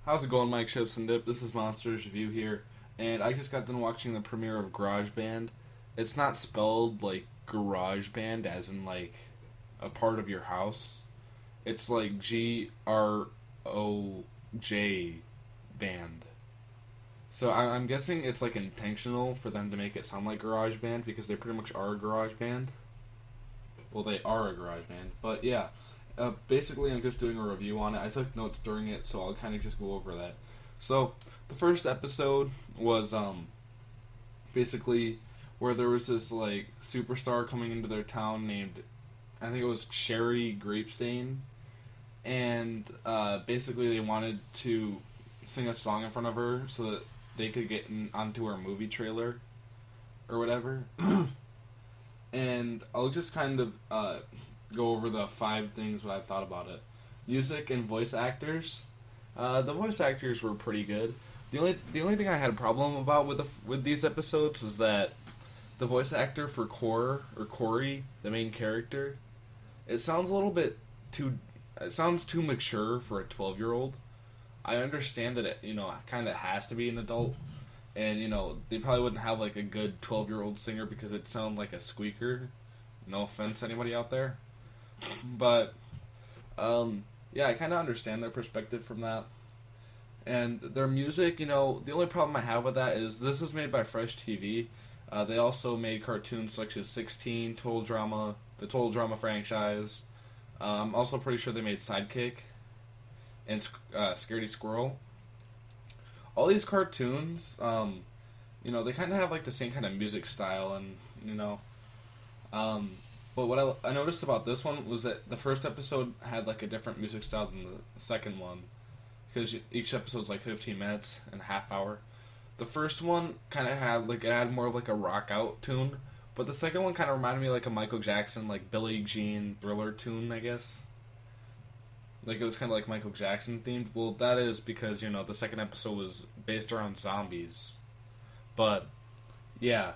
How's it going, Mike Chips and Dip? This is Monsters Review here, and I just got done watching the premiere of GarageBand. It's not spelled like GarageBand, as in like a part of your house. It's like GROJ band. So I'm guessing it's like intentional for them to make it sound like GarageBand because they pretty much are a garage band. Well, they are a garage band, but yeah. Basically, I'm just doing a review on it. I took notes during it, so I'll kind of just go over that. So, the first episode was basically where there was this like superstar coming into their town named, I think it was Sherry Grapestain, and basically they wanted to sing a song in front of her so that they could get onto her movie trailer or whatever. And I'll just kind of go over the 5 things what I thought about it. Music and voice actors. The voice actors were pretty good. The only thing I had a problem about with these episodes was that the voice actor for Corey, the main character, it sounds a little bit too. It sounds too mature for a 12-year-old. I understand that it kind of has to be an adult, and they probably wouldn't have like a good 12-year-old singer because it sounds like a squeaker. No offense, anybody out there. But, yeah, I kind of understand their perspective from that. And their music, the only problem I have with that is this was made by Fresh TV. They also made cartoons such as 16, Total Drama, the Total Drama franchise. I'm also pretty sure they made Sidekick and Scaredy Squirrel. All these cartoons, they kind of have like the same kind of music style, and but what I noticed about this one was that the first episode had like a different music style than the second one, because each episode's like 15 minutes and a half hour. The first one kind of had it had more of like a rock out tune, but the second one kind of reminded me like a Michael Jackson, like Billie Jean Thriller tune, I guess. Like it was kind of like Michael Jackson themed. Well, that is because the second episode was based around zombies, but yeah.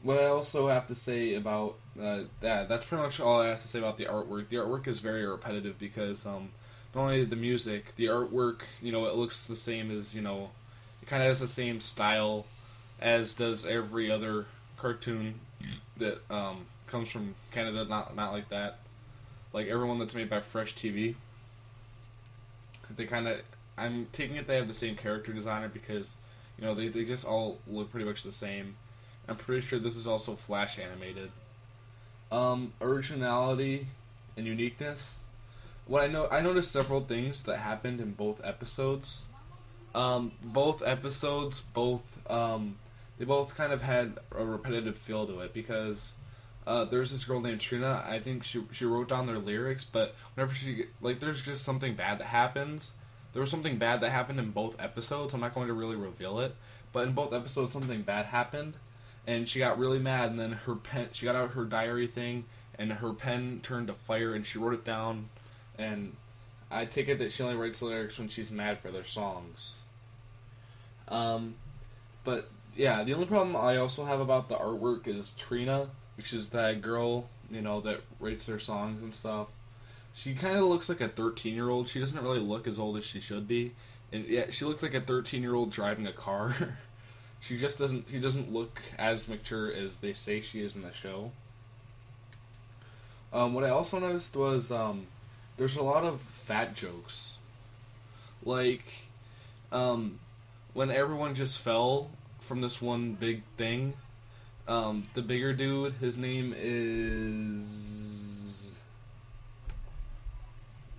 What I also have to say about that's pretty much all I have to say about the artwork. The artwork is very repetitive because not only the music, the artwork, it looks the same as, it kind of has the same style as does every other cartoon that comes from Canada, not like that. Like everyone that's made by Fresh TV. I'm taking it they have the same character designer because, they just all look pretty much the same. I'm pretty sure this is also Flash animated. Originality and uniqueness. I noticed several things that happened in both episodes. Both episodes, they both kind of had a repetitive feel to it because there's this girl named Trina. I think she wrote down their lyrics, but whenever there's just something bad that happens. There was something bad that happened in both episodes. I'm not going to really reveal it, but in both episodes something bad happened. And she got really mad, and then she got out her diary thing, and her pen turned to fire, and she wrote it down. And I take it that she only writes lyrics when she's mad for their songs. But yeah, the only problem I also have about the artwork is Trina, which is that girl, that writes their songs and stuff. She kind of looks like a 13-year-old. She doesn't really look as old as she should be, and yeah, she looks like a 13-year-old driving a car. She doesn't look as mature as they say she is in the show. What I also noticed was there's a lot of fat jokes. Like, when everyone just fell from this one big thing, the bigger dude, his name is...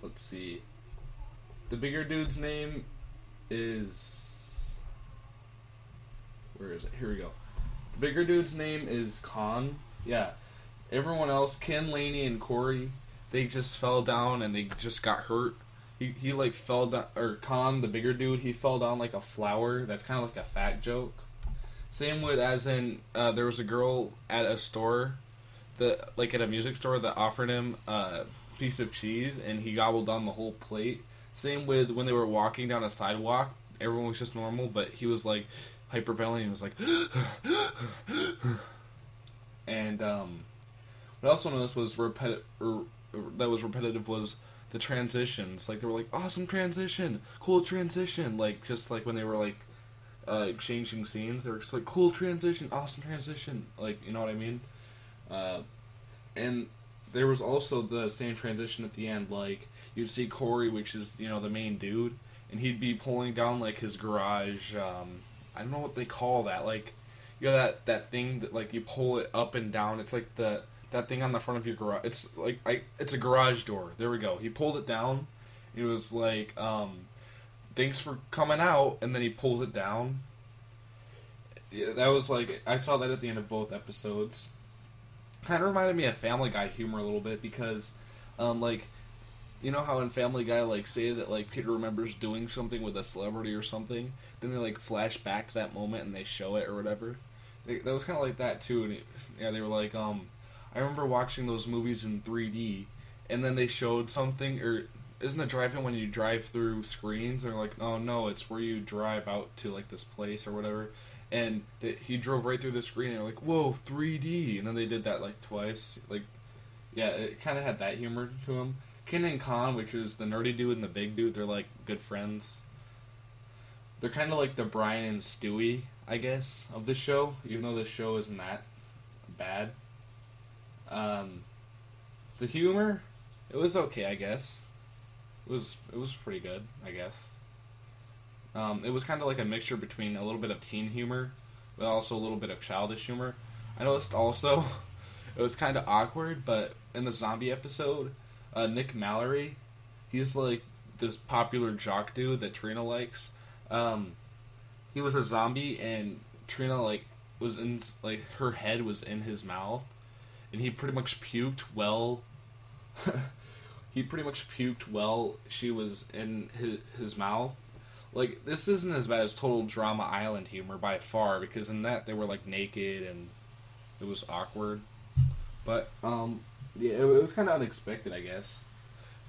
Let's see. The bigger dude's name is... Where is it? Here we go. The bigger dude's name is Khan. Yeah. Everyone else, Ken, Laney, and Corey, they just fell down and they just got hurt. He like fell down, or Khan, the bigger dude, he fell down like a flower. That's kind of like a fat joke. Same with as in there was a girl at a store, at a music store that offered him a piece of cheese and he gobbled down the whole plate. Same with when they were walking down a sidewalk. Everyone was just normal, but he was like hyperventilating. He was like, and what I also noticed was repetitive was the transitions. Like, they were like, awesome transition, cool transition. Like, just like when they were like exchanging scenes, they were just like, cool transition, awesome transition. Like, you know what I mean? And there was also the same transition at the end. Like, you'd see Corey, which is, you know, the main dude, and he'd be pulling down like his garage. I don't know what they call that. Like, you know that thing that like you pull it up and down. It's like that thing on the front of your garage. It's like it's a garage door. There we go. He pulled it down. It was like, thanks for coming out, and then he pulls it down. Yeah, that was like, I saw that at the end of both episodes. Kind of reminded me of Family Guy humor a little bit because, like, you know how in Family Guy, like, say that, like, Peter remembers doing something with a celebrity or something, then they, like, flash back to that moment and they show it or whatever? That was kind of like that, too. And yeah, they were like, I remember watching those movies in 3D, and then they showed something, or isn't it drive-in when you drive through screens? They're like, oh, no, it's where you drive out to, like, this place or whatever. And he drove right through the screen, and they're like, whoa, 3D. And then they did that, like, twice. Like, yeah, it kind of had that humor to him. Ken and Con, which is the nerdy dude and the big dude, they're, like, good friends. They're kind of like the Brian and Stewie, I guess, of the show, even though the show isn't that bad. The humor, it was okay, I guess. It was pretty good, I guess. It was kind of like a mixture between a little bit of teen humor, but also a little bit of childish humor. I noticed also, it was kind of awkward, but in the zombie episode, Nick Mallory, he's like this popular jock dude that Trina likes. He was a zombie, and Trina, like, was in, like, her head was in his mouth, and he pretty much puked while she was in his mouth. Like, this isn't as bad as Total Drama Island humor by far, because in that they were, like, naked and it was awkward. But, yeah, it was kind of unexpected, I guess.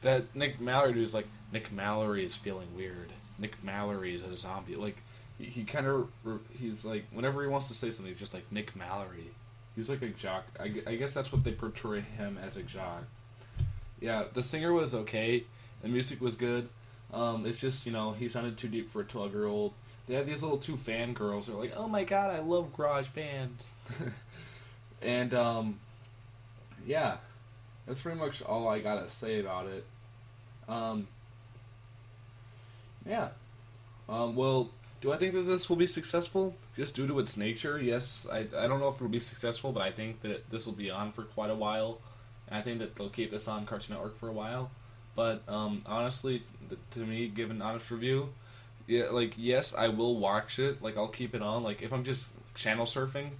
That Nick Mallory was like, Nick Mallory is feeling weird. Nick Mallory is a zombie. Like, he kind of, he's like, whenever he wants to say something, he's just like, Nick Mallory. He's like a jock. I guess that's what they portray him, as a jock. Yeah, the singer was okay. The music was good. It's just, you know, he sounded too deep for a 12-year-old. They had these little two fangirls. They're like, oh my god, I love Garage Band. And, yeah. That's pretty much all I gotta say about it. Yeah. Well, do I think that this will be successful? Just due to its nature, yes. I don't know if it'll be successful, but I think that this will be on for quite a while. And I think that they'll keep this on Cartoon Network for a while. But, honestly, to me, give an honest review, yeah, like, yes, I will watch it. Like, I'll keep it on. Like, if I'm just channel surfing,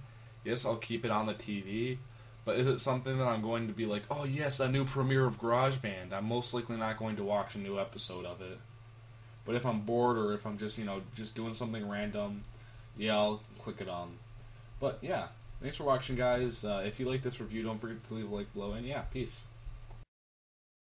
yes, I'll keep it on the TV. But is it something that I'm going to be like, oh, yes, a new premiere of GarageBand? I'm most likely not going to watch a new episode of it. But if I'm bored, or if I'm just, you know, just doing something random, yeah, I'll click it on. But, yeah, thanks for watching, guys. If you like this review, don't forget to leave a like below, and yeah, peace.